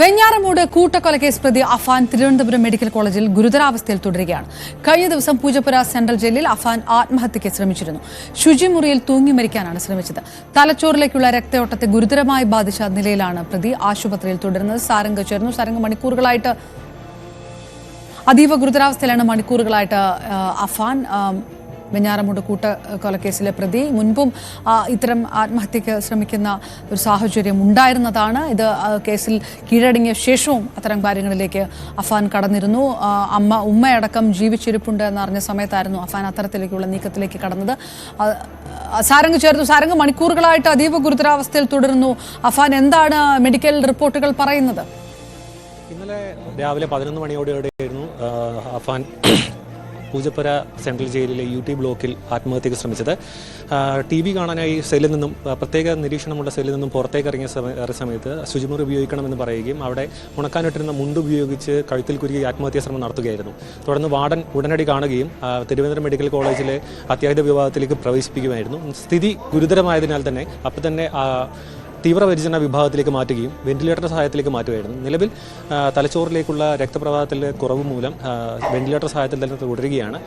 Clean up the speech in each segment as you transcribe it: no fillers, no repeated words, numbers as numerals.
വെഞ്ഞാറമൂട് കൂട്ടക്കൊലക്കേസ് പ്രതി അഫാൻ തിരുവനന്തപുരം മെഡിക്കൽ കോളേജിൽ ഗുരുതരാവസ്ഥയിൽ തുടരുകയാണ്. കഴിഞ്ഞ ദിവസം പൂജപ്പുര സെൻട്രൽ ജയിലിൽ അഫാൻ ആത്മഹത്യയ്ക്ക് ശ്രമിച്ചിരുന്നു. ശുചിമുറിയിൽ തൂങ്ങി മരിക്കാനാണ് ശ്രമിച്ചത്. തലച്ചോറിലേക്കുള്ള രക്തയോട്ടത്തെ ഗുരുതരമായി ബാധിച്ച നിലയിലാണ് പ്രതി ആശുപത്രിയിൽ തുടരുന്നത്. സാരംഗ് ചേർന്നു. സാരംഗ്, മണിക്കൂറുകളായിട്ട് അതീവ ഗുരുതരാവസ്ഥയിലാണ് മണിക്കൂറുകളായിട്ട് അഫാൻ. വെഞ്ഞാറമൂട് കൂട്ടക്കൊലക്കേസിലെ പ്രതി മുൻപും ഇത്തരം ആത്മഹത്യയ്ക്ക് ശ്രമിക്കുന്ന ഒരു സാഹചര്യം ഉണ്ടായിരുന്നതാണ്. ഇത് കേസിൽ കീഴടങ്ങിയ ശേഷവും അത്തരം കാര്യങ്ങളിലേക്ക് അഫാൻ കടന്നിരുന്നു. ഉമ്മയടക്കം ജീവിച്ചിരിപ്പുണ്ട് എന്നറിഞ്ഞ സമയത്തായിരുന്നു അഫാൻ അത്തരത്തിലേക്കുള്ള നീക്കത്തിലേക്ക് കടന്നത്. സാരംഗ് ചേർന്നു. സാരംഗ്, മണിക്കൂറുകളായിട്ട് അതീവ ഗുരുതരാവസ്ഥയിൽ തുടരുന്നു അഫാൻ. എന്താണ് മെഡിക്കൽ റിപ്പോർട്ടുകൾ പറയുന്നത്? ഇന്നലെ രാവിലെ 11 മണിയോടെയായിരുന്നു അഫാൻ പൂജപ്പുര സെൻട്രൽ ജയിലിലെ UT ബ്ലോക്കിൽ ആത്മഹത്യയ്ക്ക് ശ്രമിച്ചത്. TV കാണാനായി സെല്ലിൽ നിന്നും, പ്രത്യേക നിരീക്ഷണമുള്ള സെല്ലിൽ നിന്നും പുറത്തേക്ക് ഇറങ്ങിയ സമയത്ത് ശുചിമുറി ഉപയോഗിക്കണമെന്ന് പറയുകയും അവിടെ ഉണക്കാനിട്ടിരുന്ന മുണ്ട് ഉപയോഗിച്ച് കഴുത്തിൽ കുരുക്കി ആത്മഹത്യാ ശ്രമം നടത്തുകയായിരുന്നു. തുടർന്ന് വാർഡൻ ഉടനടി കാണുകയും തിരുവനന്തപുരം മെഡിക്കൽ കോളേജിലെ അത്യാഹിത വിഭാഗത്തിലേക്ക് പ്രവേശിപ്പിക്കുമായിരുന്നു. സ്ഥിതി ഗുരുതരമായതിനാൽ തന്നെ അപ്പം തന്നെ തീവ്രപരിചരണ വിഭാഗത്തിലേക്ക് മാറ്റുകയും വെന്റിലേറ്റർ സഹായത്തിലേക്ക് മാറ്റുകയായിരുന്നു. നിലവിൽ തലച്ചോറിലേക്കുള്ള രക്തപ്രവാഹത്തിലെ കുറവ് മൂലം വെന്റിലേറ്റർ സഹായത്തിൽ തന്നെ തുടരുകയാണ്.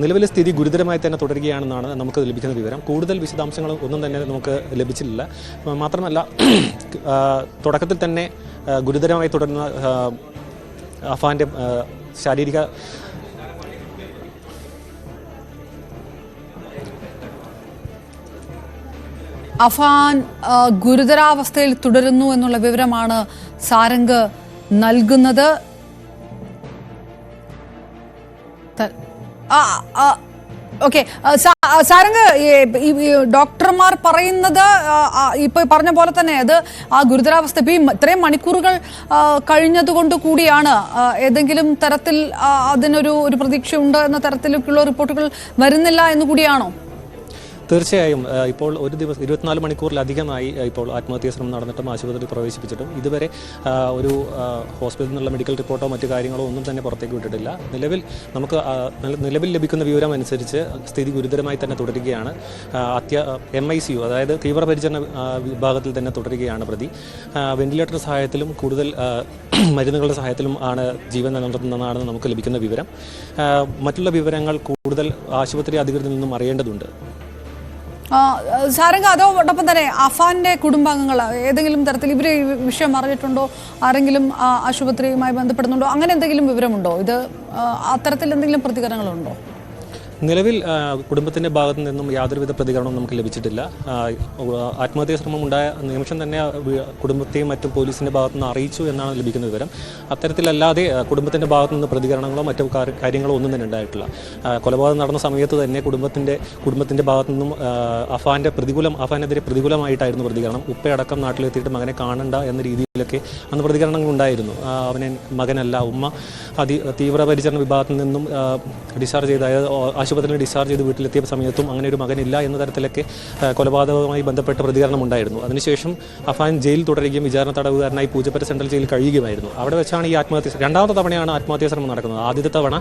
നിലവിലെ സ്ഥിതി ഗുരുതരമായി തന്നെ തുടരുകയാണെന്നാണ് നമുക്ക് ലഭിക്കുന്ന വിവരം. കൂടുതൽ വിശദാംശങ്ങൾ ഒന്നും തന്നെ നമുക്ക് ലഭിച്ചിട്ടില്ല. മാത്രമല്ല, തുടക്കത്തിൽ തന്നെ ഗുരുതരമായി തുടരുന്ന അഫാൻ്റെ ശാരീരിക അഫാൻ ഗുരുതരാവസ്ഥയിൽ തുടരുന്നു എന്നുള്ള വിവരമാണ് സാരംഗ് നൽകുന്നത്. ഓക്കെ സാരംഗ്, ഡോക്ടർമാർ പറയുന്നത് ഇപ്പൊ പറഞ്ഞ പോലെ തന്നെ അത് ആ ഗുരുതരാവസ്ഥ ഇത്രയും മണിക്കൂറുകൾ കഴിഞ്ഞതുകൊണ്ട് കൂടിയാണ്. ഏതെങ്കിലും തരത്തിൽ അതിനൊരു പ്രതീക്ഷയുണ്ട് എന്ന തരത്തിലേക്കുള്ള റിപ്പോർട്ടുകൾ വരുന്നില്ല എന്നുകൂടിയാണോ? തീർച്ചയായും ഇപ്പോൾ ഒരു ദിവസം 24 മണിക്കൂറിലധികമായി ഇപ്പോൾ ആത്മഹത്യാ ശ്രമം നടന്നിട്ടും ആശുപത്രിയിൽ പ്രവേശിപ്പിച്ചിട്ടും ഇതുവരെ ഒരു ഹോസ്പിറ്റലിൽ നിന്നുള്ള മെഡിക്കൽ റിപ്പോർട്ടോ മറ്റു കാര്യങ്ങളോ ഒന്നും തന്നെ പുറത്തേക്ക് വിട്ടിട്ടില്ല. നിലവിൽ ലഭിക്കുന്ന വിവരം അനുസരിച്ച് സ്ഥിതി ഗുരുതരമായി തന്നെ തുടരുകയാണ്. MICU, അതായത് തീവ്രപരിചരണ വിഭാഗത്തിൽ തന്നെ തുടരുകയാണ് പ്രതി. വെന്റിലേറ്റർ സഹായത്തിലും കൂടുതൽ മരുന്നുകളുടെ സഹായത്തിലും ആണ് ജീവൻ നിലനിർത്തുന്നതെന്നാണ് നമുക്ക് ലഭിക്കുന്ന വിവരം. മറ്റുള്ള വിവരങ്ങൾ കൂടുതൽ ആശുപത്രി അധികൃതരിൽ നിന്നും അറിയേണ്ടതുണ്ട്. സാരംഗ്, അതോടൊപ്പം തന്നെ അഫാന്റെ കുടുംബാംഗങ്ങൾ ഏതെങ്കിലും തരത്തിൽ ഇവർ ഈ വിഷയം അറിഞ്ഞിട്ടുണ്ടോ? ആരെങ്കിലും ആശുപത്രിയുമായി ബന്ധപ്പെടുന്നുണ്ടോ? അങ്ങനെ എന്തെങ്കിലും വിവരമുണ്ടോ? ഇത് അത്തരത്തിൽ എന്തെങ്കിലും പ്രതികരണങ്ങളുണ്ടോ? നിലവിൽ കുടുംബത്തിൻ്റെ ഭാഗത്തു നിന്നും യാതൊരുവിധ പ്രതികരണവും നമുക്ക് ലഭിച്ചിട്ടില്ല. ആത്മഹത്യാ ശ്രമം ഉണ്ടായ നിമിഷം തന്നെ കുടുംബത്തെയും മറ്റും പോലീസിൻ്റെ ഭാഗത്തുനിന്ന് അറിയിച്ചു എന്നാണ് ലഭിക്കുന്ന വിവരം. അത്തരത്തിലല്ലാതെ കുടുംബത്തിൻ്റെ ഭാഗത്തു നിന്ന് പ്രതികരണങ്ങളോ മറ്റു കാര്യങ്ങളോ ഒന്നും തന്നെ ഉണ്ടായിട്ടില്ല. കൊലപാതകം നടന്ന സമയത്ത് തന്നെ കുടുംബത്തിൻ്റെ ഭാഗത്തു നിന്നും അഫാനെതിരെ പ്രതികൂലമായിട്ടായിരുന്നു പ്രതികരണം. ഉപ്പയടക്കം നാട്ടിലെത്തിയിട്ട് മകനെ കാണണ്ട എന്ന രീതിയിലൊക്കെ അന്ന് പ്രതികരണങ്ങൾ ഉണ്ടായിരുന്നു. അവനെ മകനല്ല, ഉമ്മ തീവ്രപരിചരണ വിഭാഗത്തിൽ നിന്നും ഡിസ്ചാർജ് ചെയ്ത ആശുപത്രിയിൽ ഡിസ്ചാർജ് ചെയ്ത് വീട്ടിലെത്തിയ സമയത്തും അങ്ങനെ ഒരു മകനില്ല എന്ന തരത്തിലൊക്കെ കൊലപാതകവുമായി ബന്ധപ്പെട്ട പ്രതികരണം ഉണ്ടായിരുന്നു. അതിനുശേഷം അഫാൻ ജയിൽ തുടരുകയും വിചാരണ തടവുകാരനായി പൂജപ്പുര സെൻട്രൽ ജയിലിൽ കഴിയുകയുമായിരുന്നു. അവിടെ വെച്ചാണ് ഈ രണ്ടാമത്തെ തവണയാണ് ആത്മഹത്യാ ശ്രമം നടക്കുന്നത്. ആദ്യത്തെ തവണ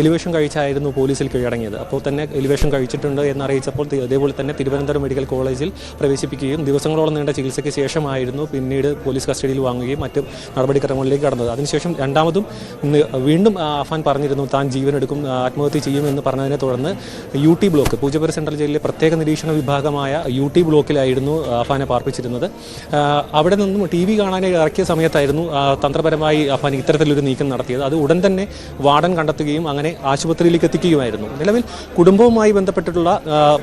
എലിവേഷൻ കഴിച്ചായിരുന്നു പോലീസിൽ കീഴടങ്ങിയത്. അപ്പോൾ തന്നെ എലിവേഷൻ കഴിച്ചിട്ടുണ്ട് എന്നറിയിച്ചപ്പോൾ അതേപോലെ തന്നെ തിരുവനന്തപുരം മെഡിക്കൽ കോളേജിൽ പ്രവേശിപ്പിക്കുകയും ദിവസങ്ങളോളം നീണ്ട ചികിത്സയ്ക്ക് ശേഷമായിരുന്നു പിന്നീട് പോലീസ് കസ്റ്റഡിയിൽ വാങ്ങുകയും മറ്റ് നടപടിക്രമങ്ങളിലേക്ക് കടന്നത്. അതിനുശേഷം രണ്ടാമതും വീണ്ടും അഫാൻ പറഞ്ഞിരുന്നു താൻ ജീവനെടുക്കും, ആത്മഹത്യ ചെയ്യുമെന്ന് പറഞ്ഞതിനെ തുടർന്ന് UT ബ്ലോക്ക്, പൂജപ്പുര സെൻട്രൽ ജയിലിലെ പ്രത്യേക നിരീക്ഷണ വിഭാഗമായ UT ബ്ലോക്കിലായിരുന്നു അഫാനെ പാർപ്പിച്ചിരുന്നത്. അവിടെ നിന്നും TV കാണാനായി ഇറക്കിയ സമയത്തായിരുന്നു തന്ത്രപരമായി അഫാൻ ഇത്തരത്തിലൊരു നീക്കം നടത്തിയത്. അത് ഉടൻ തന്നെ വാർഡൻ കണ്ടെത്തുകയും അങ്ങനെ ആശുപത്രിയിലേക്ക് എത്തിക്കുകയുമായിരുന്നു. നിലവിൽ കുടുംബവുമായി ബന്ധപ്പെട്ടിട്ടുള്ള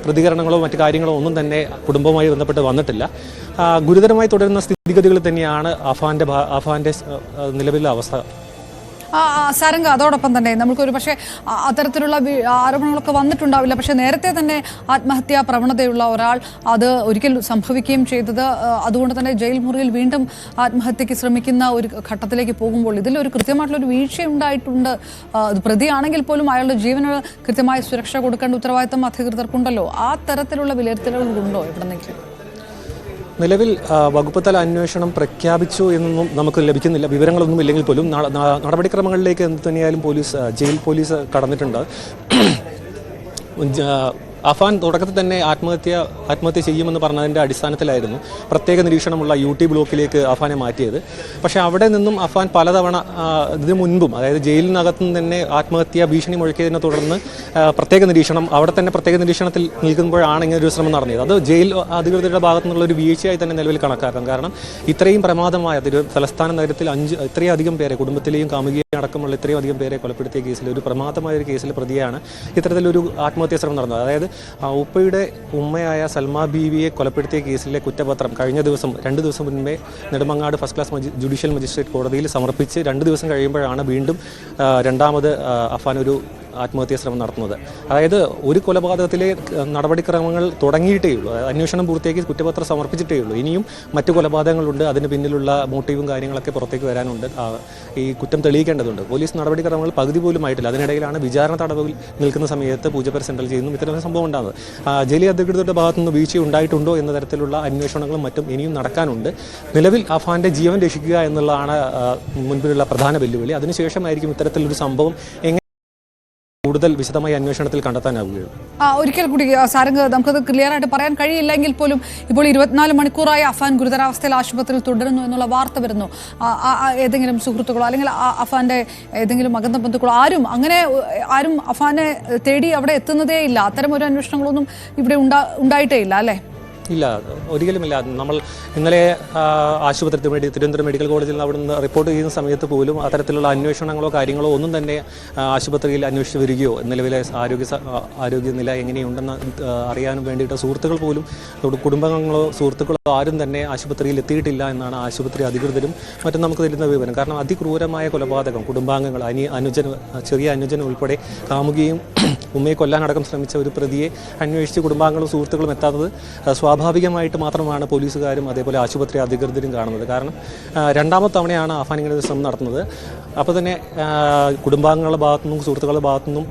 പ്രതികരണങ്ങളോ മറ്റു കാര്യങ്ങളോ ഒന്നും തന്നെ കുടുംബവുമായി ബന്ധപ്പെട്ട് വന്നിട്ടില്ല. ഗുരുതരമായി തുടരുന്ന സ്ഥിതിഗതികൾ തന്നെയാണ് അഫാന്റെ നിലവിലെ അവസ്ഥ. സാരംഗ്, അതോടൊപ്പം തന്നെ നമുക്കൊരു പക്ഷേ അത്തരത്തിലുള്ള ആരോപണങ്ങളൊക്കെ വന്നിട്ടുണ്ടാവില്ല. പക്ഷേ നേരത്തെ തന്നെ ആത്മഹത്യാ പ്രവണതയുള്ള ഒരാൾ അത് ഒരിക്കൽ സംഭവിക്കുകയും ചെയ്തത്, അതുകൊണ്ട് തന്നെ ജയിൽ മുറിയിൽ വീണ്ടും ആത്മഹത്യക്ക് ശ്രമിക്കുന്ന ഒരു ഘട്ടത്തിലേക്ക് പോകുമ്പോൾ ഇതിലൊരു കൃത്യമായിട്ടുള്ളൊരു വീഴ്ചയുണ്ടായിട്ടുണ്ട്. പ്രതിയാണെങ്കിൽ പോലും അയാളുടെ ജീവന് കൃത്യമായ സുരക്ഷ കൊടുക്കേണ്ട ഉത്തരവാദിത്തം അധികൃതർക്കുണ്ടല്ലോ. ആ തരത്തിലുള്ള വിലയിരുത്തലുകളുണ്ടോ എവിടെന്നെങ്കിലും? നിലവിൽ വകുപ്പ് തല അന്വേഷണം പ്രഖ്യാപിച്ചു എന്നൊന്നും നമുക്ക് ലഭിക്കുന്നില്ല. വിവരങ്ങളൊന്നും ഇല്ലെങ്കിൽ പോലും നടപടിക്രമങ്ങളിലേക്ക് എന്ത് തന്നെയായാലും ജയിൽ പോലീസ് കടന്നിട്ടുണ്ട്. അഫാൻ തുടക്കത്തിൽ തന്നെ ആത്മഹത്യ ചെയ്യുമെന്ന് പറഞ്ഞതിൻ്റെ അടിസ്ഥാനത്തിലായിരുന്നു പ്രത്യേക നിരീക്ഷണമുള്ള UT ബ്ലോക്കിലേക്ക് അഫാനെ മാറ്റിയത്. പക്ഷേ അവിടെ നിന്നും അഫാൻ പലതവണ ഇതിനു മുൻപും, അതായത് ജയിലിനകത്തു നിന്ന് തന്നെ ആത്മഹത്യാ ഭീഷണി മുഴക്കിയതിനെ തുടർന്ന് പ്രത്യേക നിരീക്ഷണത്തിൽ നിൽക്കുമ്പോഴാണ് ഇങ്ങനെ ഒരു ശ്രമം നടന്നത്. അത് ജയിൽ അധികൃതരുടെ ഭാഗത്തു നിന്നുള്ള ഒരു വീഴ്ചയായി തന്നെ നിലവിൽ കണക്കാക്കാം. കാരണം ഇത്രയും പ്രമാദമായ തലസ്ഥാന നഗരത്തിൽ ഇത്രയധികം പേരെ, കുടുംബത്തിലെയും കാമുകിയെയും അടക്കമുള്ള ഇത്രയും അധികം പേരെ കൊലപ്പെടുത്തിയ കേസിൽ, ഒരു പ്രമാദമായ ഒരു കേസിൽ പ്രതിയാണ് ഇത്തരത്തിലൊരു ആത്മഹത്യാ ശ്രമം നടന്നത്. അതായത് ഉപ്പയുടെ ഉമ്മയായ സൽമാ ബീവിയെ കൊലപ്പെടുത്തിയ കേസിലെ കുറ്റപത്രം കഴിഞ്ഞ ദിവസം 2 ദിവസം മുൻപേ Nedumangad first class judicial magistrate കോടതിയിൽ സമർപ്പിച്ച് 2 ദിവസം കഴിയുമ്പോഴാണ് വീണ്ടും രണ്ടാമത് അഫാൻ ഒരു ആത്മഹത്യാ ശ്രമം നടത്തുന്നത്. അതായത് ഒരു കൊലപാതകത്തിലെ നടപടിക്രമങ്ങൾ തുടങ്ങിയിട്ടേ ഉള്ളൂ, അന്വേഷണം പൂർത്തിയാക്കി കുറ്റപത്രം സമർപ്പിച്ചിട്ടേ ഉള്ളൂ. ഇനിയും മറ്റു കൊലപാതകങ്ങളുണ്ട്, അതിന് പിന്നിലുള്ള മോട്ടീവും കാര്യങ്ങളൊക്കെ പുറത്തേക്ക് വരാനുണ്ട്. ഈ കുറ്റം തെളിയിക്കേണ്ടതുണ്ട്. പോലീസ് നടപടിക്രമങ്ങൾ പകുതി പോലും ആയിട്ടില്ല. അതിനിടയിലാണ് വിചാരണ തടവിൽ നിൽക്കുന്ന സമയത്ത് പൂജപ്പുര സെൻട്രൽ ജയിലിൽ നിന്നും ഇത്തരം സംഭവം ഉണ്ടാകുന്നത്. ജയിൽ അധികൃതരുടെ ഭാഗത്തു നിന്ന് വീഴ്ച ഉണ്ടായിട്ടുണ്ടോ എന്ന തരത്തിലുള്ള അന്വേഷണങ്ങളും മറ്റും ഇനിയും നടക്കാനുണ്ട്. നിലവിൽ അഫാന്റെ ജീവൻ രക്ഷിക്കുക എന്നുള്ളതാണ് മുൻപിലുള്ള പ്രധാന വെല്ലുവിളി. അതിനുശേഷമായിരിക്കും ഇത്തരത്തിലൊരു സംഭവം കൂടുതൽ വിശദമായ അന്വേഷണത്തിൽ കണ്ടെത്താനാവുകയുള്ളൂ. ഒരിക്കൽ കൂടി സാരംഗ്, നമുക്കത് ക്ലിയർ ആയിട്ട് പറയാൻ കഴിയില്ലെങ്കിൽ പോലും ഇപ്പോൾ 24 മണിക്കൂറായി അഫാൻ ഗുരുതരാവസ്ഥയിൽ ആശുപത്രിയിൽ തുടരുന്നു എന്നുള്ള വാർത്ത വരുന്നു. ഏതെങ്കിലും സുഹൃത്തുക്കളോ അല്ലെങ്കിൽ അഫാന്റെ ഏതെങ്കിലും അകന്ന ബന്ധുക്കളോ ആരും അഫാനെ തേടി അവിടെ എത്തുന്നതേ ഇല്ല? അത്തരം ഒരു അന്വേഷണങ്ങളൊന്നും ഇവിടെ ഉണ്ടായിട്ടേ ഇല്ല, അല്ലേ? ഇല്ല, ഒരിക്കലുമില്ല. നമ്മൾ ഇന്നലെ തിരുവനന്തപുരം മെഡിക്കൽ കോളേജിൽ നിന്ന് അവിടെ നിന്ന് റിപ്പോർട്ട് ചെയ്യുന്ന സമയത്ത് പോലും അത്തരത്തിലുള്ള അന്വേഷണങ്ങളോ കാര്യങ്ങളോ ഒന്നും തന്നെ ആശുപത്രിയിൽ അന്വേഷിച്ച് വരികയോ നിലവിലെ ആരോഗ്യനില എങ്ങനെയുണ്ടെന്ന് അറിയാനും വേണ്ടിയിട്ട് സുഹൃത്തുക്കൾ പോലും, സുഹൃത്തുക്കളോ ആരും തന്നെ ആശുപത്രിയിൽ എത്തിയിട്ടില്ല എന്നാണ് ആശുപത്രി അധികൃതരും മറ്റും നമുക്ക് തരുന്ന വിവരം. കാരണം അതിക്രൂരമായ കൊലപാതകം, കുടുംബാംഗങ്ങൾ, ചെറിയ അനുജൻ ഉൾപ്പെടെ കാമുകിയും ഉമ്മയെ കൊല്ലാനടക്കം ശ്രമിച്ച ഒരു പ്രതിയെ അന്വേഷിച്ച് കുടുംബാംഗങ്ങളും സുഹൃത്തുക്കളും എത്താത്തത് സ്വാഭാവികമായിട്ട് മാത്രമാണ് പോലീസുകാരും അതേപോലെ ആശുപത്രി അധികൃതരും കാണുന്നത്. കാരണം രണ്ടാമത്തെ തവണയാണ് അഫാൻ ഇങ്ങനെ ഒരു ശ്രമം നടത്തുന്നത്. അപ്പോൾ തന്നെ കുടുംബാംഗങ്ങളുടെ ഭാഗത്തുനിന്നും സുഹൃത്തുക്കളുടെ ഭാഗത്തുനിന്നും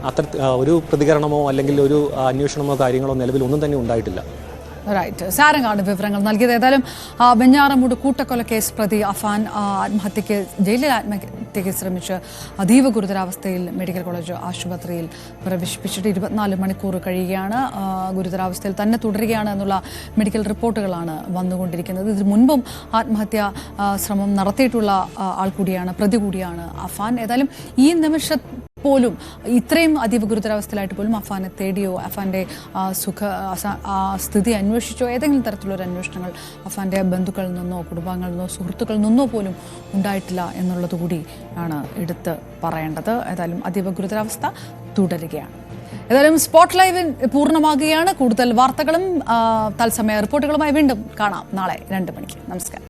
ഒരു പ്രതികരണമോ അല്ലെങ്കിൽ ഒരു അന്വേഷണമോ കാര്യങ്ങളോ നിലവിൽ ഒന്നും തന്നെ ഉണ്ടായിട്ടില്ല. റൈറ്റ്, സാരംഗാണ് വിവരങ്ങൾ നൽകിയത്. ഏതായാലും വെഞ്ഞാറമൂട് കൂട്ടക്കൊലക്കേസ് പ്രതി അഫാൻ ജയിലിൽ ആത്മഹത്യയ്ക്ക് ശ്രമിച്ച് അതീവ ഗുരുതരാവസ്ഥയിൽ മെഡിക്കൽ കോളേജ് ആശുപത്രിയിൽ പ്രവേശിപ്പിച്ചിട്ട് 24 മണിക്കൂർ കഴിയുകയാണ്. ഗുരുതരാവസ്ഥയിൽ തന്നെ തുടരുകയാണ് എന്നുള്ള മെഡിക്കൽ റിപ്പോർട്ടുകളാണ് വന്നുകൊണ്ടിരിക്കുന്നത്. ഇതിനു മുൻപും ആത്മഹത്യാ ശ്രമം നടത്തിയിട്ടുള്ള ആൾ കൂടിയാണ്, പ്രതി കൂടിയാണ് അഫാൻ. ഏതായാലും ഈ നിമിഷം പോലും ഇത്രയും അതീവ ഗുരുതരാവസ്ഥയിലായിട്ട് പോലും അഫാനെ തേടിയോ അഫാന്റെ സ്ഥിതി അന്വേഷിച്ചോ ഏതെങ്കിലും തരത്തിലുള്ള അന്വേഷണങ്ങൾ അഫാന്റെ ബന്ധുക്കളിൽ നിന്നോ കുടുംബാംഗങ്ങളിൽ നിന്നോ സുഹൃത്തുക്കളിൽ നിന്നോ പോലും ഉണ്ടായിട്ടില്ല എന്നുള്ളത് കൂടി ആണ് എടുത്ത് പറയേണ്ടത്. ഏതായാലും അതീവ ഗുരുതരാവസ്ഥ തുടരുകയാണ്. ഏതായാലും സ്പോട്ട് ലൈവ് പൂർണ്ണമാകുകയാണ്. കൂടുതൽ വാർത്തകളും തത്സമയ റിപ്പോർട്ടുകളുമായി വീണ്ടും കാണാം നാളെ 2 മണിക്ക്. നമസ്കാരം.